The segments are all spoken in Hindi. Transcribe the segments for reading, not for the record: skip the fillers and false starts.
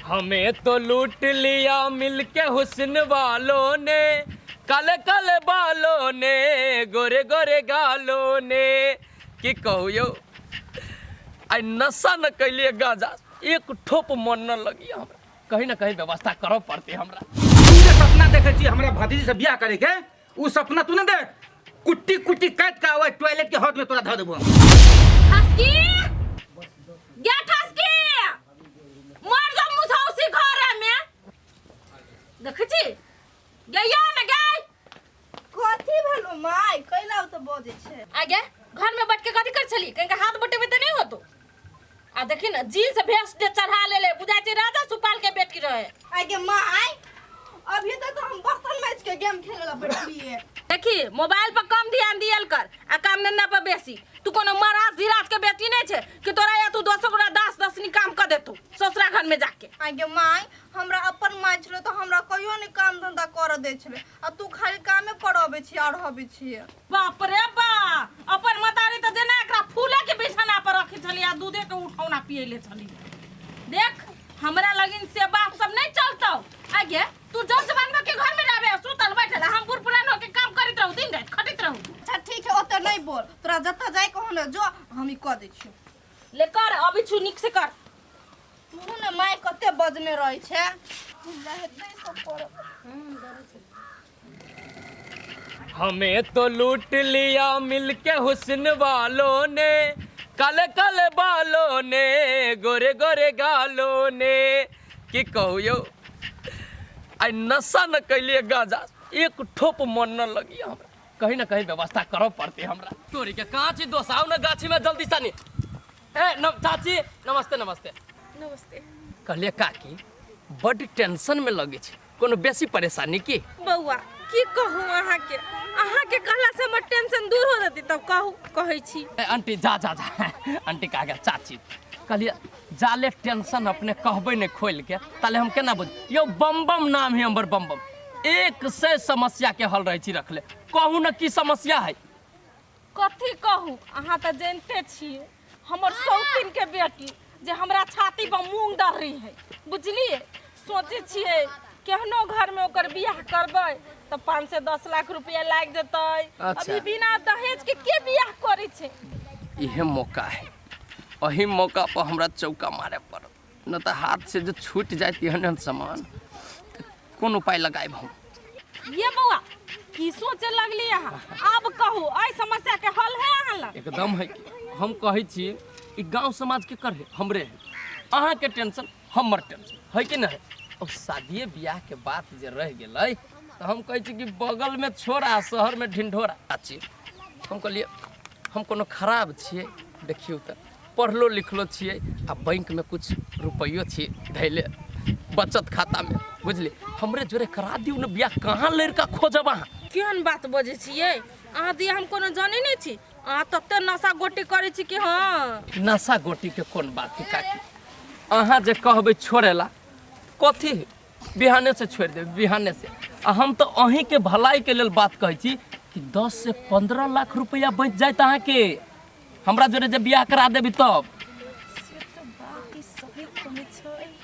हमें तो लूट लिया मिलके हुस्न वालों ने, काले काले बालों ने, गोरे गोरे गालों ने। की कहू यो आई नशा न कैलिए गाजा एक ठोप मन न लगी हमरा, कहीं ना कहीं व्यवस्था करो पड़ती हमरा। तू जे सपना देखे छी हमरा भतीजी से बियाह करे के, उ सपना तू न देख। कुट्टी कुट्टी काट के आवे टॉयलेट के हौद में तोरा ध देबो। ठसकी गे ठसकी मर जा मुसौसी घर में देख छी गैया न गई कथी भेलो माय कैला तो बोझे छे आगे घर में बैठ के कथी कर छली कहीं के हाथ बटेबे त नहीं होतो आ देखी न जी से भेस दे चढ़ा ले बुझाई छै राजा सुपाल के बेटी रहे। आगे माय अभी तक हम बर्तन मैच के गेम खेले ला बैठलिए। देखी मोबाइल पर कम ध्यान दियल कर आ काम धंधा पर बेसी। तू कोनो महाराज धीराज के बेटी नहीं छे कि तोरा या तू 200 गुना 10 काम कर दे तू ससुरा घर में जाके। आगे माय हमरा अपन माय छले तो हमरा कहियो ने काम धंधा कर दे छले आ तू खाली कामे पड़ाबे छी और हबे छी। बाप रे बा अपन मतारी त जेना एकरा फूले के बिछाना पर रखी छली आ दूधे के उठौना पिए ले छली। देख हमरा लगिन से बाप सब नहीं चलतौ। आगे तू जवान के घर में रहबे सुतल बैठल हम बूढ़ पुरान होके काम करत रहू दिन रात खटित रहू। अच्छा ठीक है ओते नहीं बोल तोरा जत्ता जाय कहू ने जो हम ही क दे छी। ले कर अभी छु निक से कर। तू ने माय कते बजने रही छे रहते सब कर। हमें तो लूट लिया मिलके हुस्न वालों ने, काले काले बालों ने, गोरे गोरे गालों ने। की कहू यो आई नशा न कैलिए गाजा एक ठोप मन न लगी हमरा, कहीं ना कहीं व्यवस्था करो पड़ती हमरा। तोरी के कहाँ छी दोस्त आओ ना गाछी में जल्दी सानी। चाची नमस्ते नमस्ते नमस्ते। कहलिए काकी बड़ टेंशन में लगे छी, कोनो बेसी परेशानी की? बउआ की कहूं अहाँ के कहला से हमर टेंशन दूर हो जती तब कहू कहै छी। आंटी जा जा जा आंटी कहा गया चाची कहलिए जाले टेंशन अपने कहबे ने खोल के ताले हम केना बुझ यो बम बम नाम है हमर बम बम एक से समस्या के हल रही छी रखले कहू न की समस्या है। कथी कहू अहाँ त जानते छिए हमर सौतीन के बेटी जे हमरा छाती पर मूंग डाल रही है बुझलिए। सोचे छिए केहनो घर में ओकर बियाह करबै त 5 से 10 लाख रुपया लाग जतै। अच्छा। अभी बिना दहेज के बियाह करे छे। इहे मौका है, अही मौका पर हमरा चौका मारे पड़त न त हाथ से जो छूट जाए तेहन सामान कौन उपाय लगाए हम। ये बउआ की सोचे लगली अहाँ अब कहू आई समस्या के हल है अहाँ लग? एकदम है हम कहै छी ई गांव समाज के कर है हमरे है, अहाँ के टेंशन हमर टेंशन है कि नहीं। और शादी ब्याह के बात जे रह गेलै तो हम कहै छी कि बगल में छोरा शहर में ढिंढोरा अछि। हम कहलिए हम कोनो खराब छिए देखियो त पढ़लो लिखलो छिए आ बैंक में कुछ रुपयो छिए धैले बचत खाता में बुझली हमरे जोरे करा दियो न बियाह। कहाँ लड़का खोजब अहाँ? केहन बात बजे छिए अहाँ दिया हम कोनो जाने नहीं छी। अहाँ तते नशा गोटी करे छी कि हां नशा गोटी के कोन बात है काकी, अहाँ जे कहबै छोड़ेला कथी बिहाने से छोड़ दे बिहाने से। हम तो अहीं के भलाई के लेल बात कहै छी कि 10 से 15 लाख रुपया बच जाए अहाँ के हमरा जोरे जे बियाह करा देबी तब। से तो बात सही कहै छै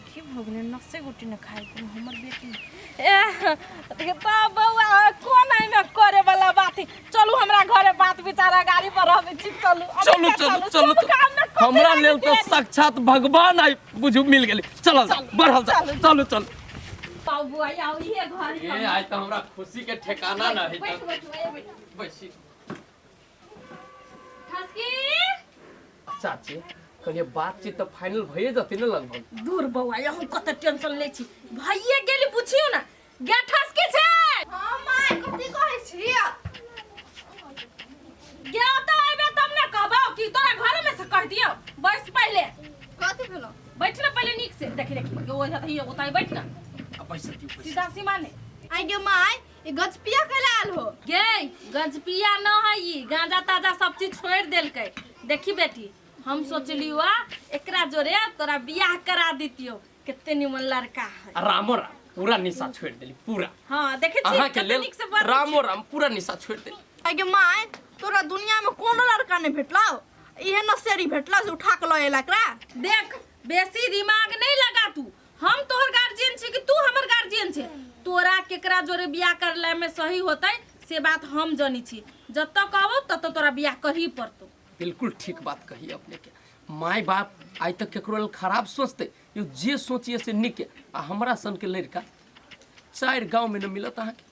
की भगने नशे गोटी न खाए को हमर बेटी ए बउआ कोन आई न करे वाला बात है। चलू हमरा घरे बात विचारा गाड़ी पर रहबे छी। चलू चलू चलू चलू हमरा लेल तो साक्षात भगवान आई बुझू मिल गेली। चल बढ़ल चलू चलू बाबू आई आओ ये घर ए आज तो हमरा खुशी के ठिकाना न है। बैठी ठसकी चाची कहलिए बातचीत तो फाइनल भइए जती न लगभग। दूर बउआ हम कत टेंशन ले छी भइए गेली पूछियो ना गे ठसकी छै। हां माय कथी कहै छी गे त आइबे तब न कहबो कि तोरा घर में से कर दियो। बैठ पहले कथी भेलो बैठ ना पहले नीक से देखी ओ हथी ओताई बैठ ना अब पैसा दियो पैसा। सीधा सीमा ने आगे माय ये गजपिया कैला आल हो गे गंजपिया न है ई गांजा ताजा सब चीज छोड़ देलकै। देखी बेटी हम सोचलियो एकरा जोरे तोरा बियाह करा दितियो कितने निमन लड़का है। रामो राम पूरा निशा छोड़ देली पूरा। हां देखे छी अहाँ के लेल रामो राम पूरा निशा छोड़ देली। आगे माय तोरा दुनिया में कोनो लड़का नहीं भेटला इहे नसेरी भेटला से उठा के लए एकरा। देख बेसी दिमाग नहीं लगा तू। हम तोहर गार्जियन छी कि तू हमर गार्जियन छे। तोरा केकरा जोरे बियाह करले में सही होतै से बात हम जानी छी। जब तक कहबो तब तोरा बियाह करही पड़तो। बिल्कुल ठीक बात कही अपने के। माय बाप आज तक केकरो खराब सोचते, यो जे सोचिए से निक। आ हमरा सन के लड़का 4 गांव में न मिलत अहाँ के।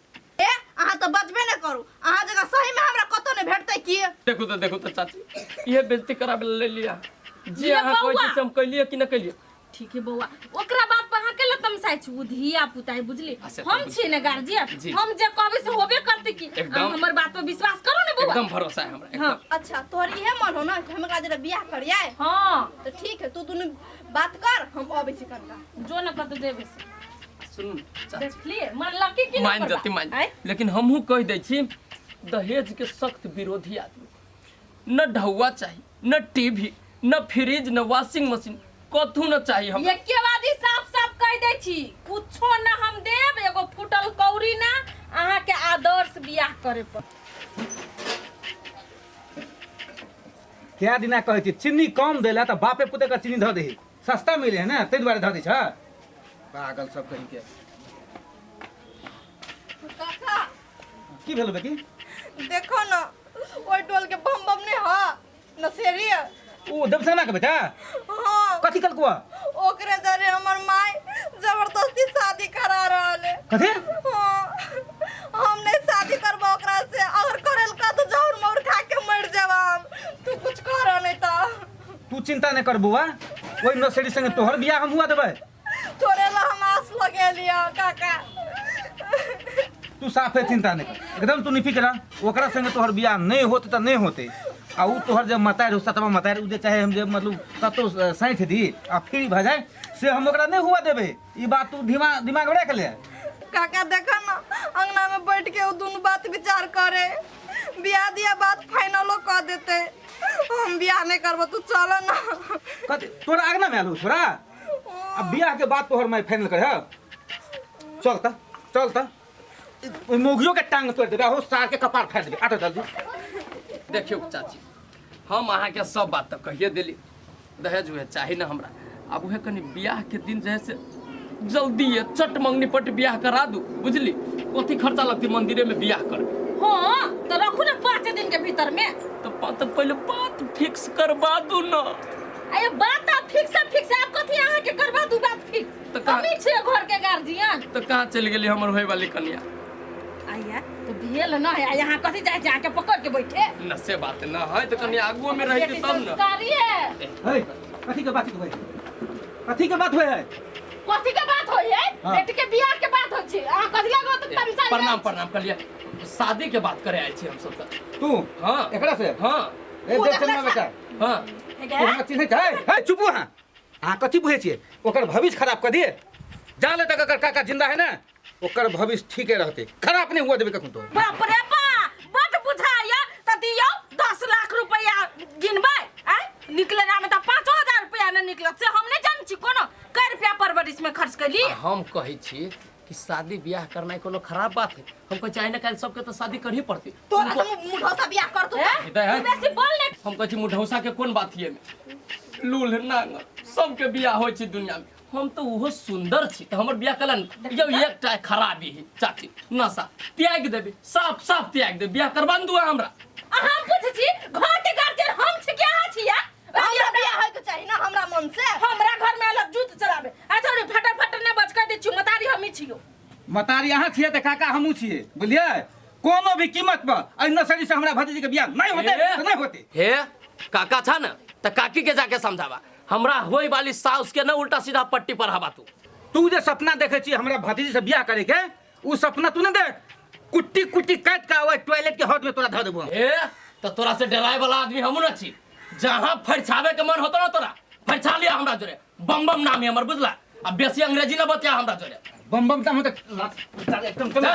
अहाँ तो बचबे न करू। अहाँ जगह सही में हमरा कतो न भेटतै की। देखो तो चाची ये बेइज्जती कराबे ले लिया जी। ये अहाँ कोई बौआ। चीज हम कलिए कि न कलिए। ठीक है बौआ, ओकरा बात पर अहाँ के लतम साइ छी। उ धिया पुता है बुझली। अच्छा, हम तो छी ने गार्जियन, जी। हम जे कहबे से होबे करते की। एकदम। हमर बात पर विश्वास करो ने बौआ। एकदम भरोसा है हमरा एकदम। हाँ। अच्छा तोहर इहे मन हो ना कि हमरा जरा बियाह करिए। हां तो ठीक है, तू दुनु बात कर, हम आबै छी कनका। जो न कत देबे से सुन चाची देख लिए मन लकी की मान जाती मान, लेकिन हमहू कह दै छी दहेज के सख्त विरोधी आदमी। न ढौआ चाहिए, न टीवी, न फ्रिज, न वॉशिंग मशीन, कथू न चाहिए हम। ये के बादी साफ साफ कह दे छी, कुछो न हम देब। एगो फुटल कौड़ी ना अहाँ के आदर्श बियाह करे पर। क्या दिना कहै छी चीनी कम देला त बापे पुते का चीनी ध दे। सस्ता मिले है ना, तै दुआरे ध दै छ। पागल सब कहि के। काका की भेल बेटी? देखो न, ओइ टोल के बम बम ने ह नसेरी। ओ देवसेना के बेटा हां कथी कल कुआ? ओकरे जरे हमर माय जबरदस्ती शादी करा रहल है। कथी? हाँ, हम नहीं शादी करबो ओकरा से। अगर करेल का तो जौर मौर खा के मर जाब। तू कुछ कर नहीं तो। तू चिंता नहीं कर बुआ, ओइ नसेड़ी संगे तोहर बियाह हम हुआ देबै। तोरे ला हम आस लगे लिया काका। तू साफे चिंता नहीं कर, एकदम तू निफिक्र रह। ओकरा संगे तोहर बियाह नहीं होते त नहीं होते। आ उ तोहर जब मतार सतवा मतार उ जे चाहे हम जे मतलब कतो साइठ दी आ फ्री भ जाए से हम ओकरा नहीं हुआ देबै। ई बात तू दिमाग में रख ले। काका देखा ना, अंगना में बैठ के वो दोनों बात विचार करे, बियाह दिया बात फाइनलो कर देते। हम बियाह नहीं करबो, तू चल ना। कथी तोरा आगना में आलू छोरा? अब बियाह के बाद तोहर मैं फाइनल करे। चल त मोगियो के टांग तोड़ देबे, हो सार के कपार फाड़ देबे। आटा जल्दी। देखियो चाची, हम अहाँ के सब बात तो कहिए दिली। दहेज हुए चाहे ना हमरा। अब वह कनी बियाह के दिन जैसे जल्दी ये चट मंगनी पट बियाह करा दू, बुझली। कथी खर्चा लगती मंदिरे में बियाह कर। हां तो रखू ना 5 दिन के भीतर में। तो पहले बात फिक्स करवा दू ना। अरे बात आप फिक्स आप कथी अहाँ के करबा दू बात फिक्स। तो कमी छे घर के गार्जियन। तो कहाँ चल गेली हमर होय वाली कन्या? आया तो भेल न है, यहाँ कथी चाहे जाके पकड़ के बैठे। न से बात न है तो कन्या आगुओ में रह के तब न। संस्कारी है। हे कथी के बात होय? कथी के बात होय है? कथी के बात होई है? हाँ। बेटी के बियाह के बात होई छै। अहाँ कथी लागो त तमसा। प्रणाम कलिया। शादी के बात करे आए छी हम सब। तू हाँ एकरा से? हाँ ए देवसेना बेटा, हाँ तू हमरा चिन्है छै? हे चुप हां। हां कथी बुझै छियै? ओकर भविष्य खराब कर दिए। जाले तक अगर काका जिंदा है ना, ओकर भविष्य ठीके रहते। खराब नहीं हुआ देबे कखन तो। बाप रे बा, बट बुझाया त दियो 10 लाख रुपया गिनबै। निकले ना में त 5000 रुपया न निकलत से हम नहीं जान छी कोनो कै रुपया परवरिश में खर्च करी। हम कहे छी कि शादी ब्याह करना कोनो खराब बात है। हमको चाहे ना काल सबके तो शादी करही पड़ती। तोरा से मुढ़ौसा बियाह कर तू। है बेसी बोल ले। हम कहे छी मुढौसा के कोन बात हिए में। लूल नांग सबके बियाह होय छी दुनिया में। हम तो वो सुंदर छी तो हमर बियाह कलन यो एकटा खराबी है चाची। नशा त्याग देबे, साफ त्याग दे, बियाह करबान दू हमरा। हम पूछ छी घर के गार्जियन हम छी के अहाँ छिया? हमरा बियाह होय के चाहिए ना हमरा मन से। हमरा घर में अलग जूत चलाबे। अच्छा रे फटाफट ने बच के दे छी, मतारी हमी छियो। मतारी अहाँ छियै त काका हमहू छियै, बुझलिए। कोनो भी कीमत पर अइ नसरी से हमरा भतीजी के बियाह नहीं होते तो नहीं होते। हे काका था ना तो काकी के जाके समझावा। हमरा होय वाली साउस के ना उल्टा सीधा पट्टी पर हवा तू जे सपना देखे छी हमरा भतीजी से बियाह करे के, उ सपना तू ने देख। कुट्टी काट के ओइ टॉयलेट के हद में तोरा ध देबो। ए तो तोरा से डराए वाला आदमी हमू न छी। जहां फरछावे के मन होतो ना तोरा फरछा लिया हमरा जोरे। बम बम नाम है हमर, बुझला। अब बेसी अंग्रेजी ना बतिया हमरा जोरे। बम बम त एकदम चल।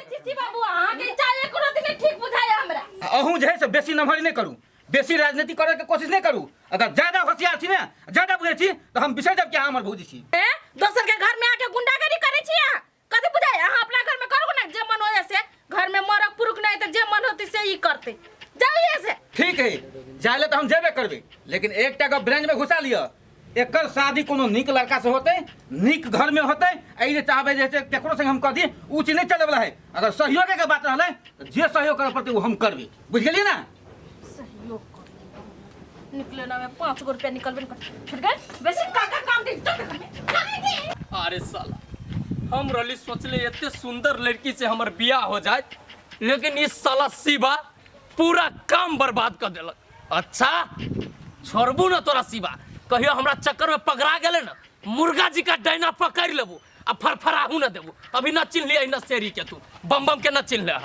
चिची बाबू अहाँ के चाहे कोनो दिन ठीक बुझाया हमरा। अहूँ जे है से बेसी नमहरी नहीं करू, बेसी राजनीति करे के कोशिश नहीं करू। अगर ज्यादा होशियार छी ना, ज्यादा बुझे छी तो हम विषय जब के हमर भौजी छी। ए दोसर के घर में आके गुंडागर्दी करे छी अहाँ? कथि बुझाया? अहाँ अपना घर में करू ना जे मन होए से। घर में मरक पुरुख नहीं तो जे मन होती से ही करते। जाइए से ठीक है जाए तो हम जेबे करबे, लेकिन एक टाका ब्रेंच में घुसा लिया। एकर शादी कोनो निक लड़का से होते, निक घर में होते। ऐसे चाहबे जैसे केकरो से हम कह दिए ऊ चीज नहीं चले वाला है। अगर सहयोग के बात रहले तो जे सहयोग करे पड़ते वो हम करबे, बुझ गेलिए ना। सहयोग कर निकले ना में 5 गो रुपया निकलबे न कर फिर गए वैसे काका काम दे तो अरे साला हम रली सोचले इतने सुंदर लड़की से हमर बियाह हो जाए, लेकिन इस साला शिवा पूरा काम बर्बाद कर देलक। अच्छा छोड़बू ना तोरा शिवा, कहियो हमरा चक्कर में पकड़ा गेले ना मुर्गा जी का डायना पकड़ लेबू आ फरफराहू ना देबू। अभी ना चिन्ह लिया ना शेरी के तू बम बम के ना चिन्ह ले।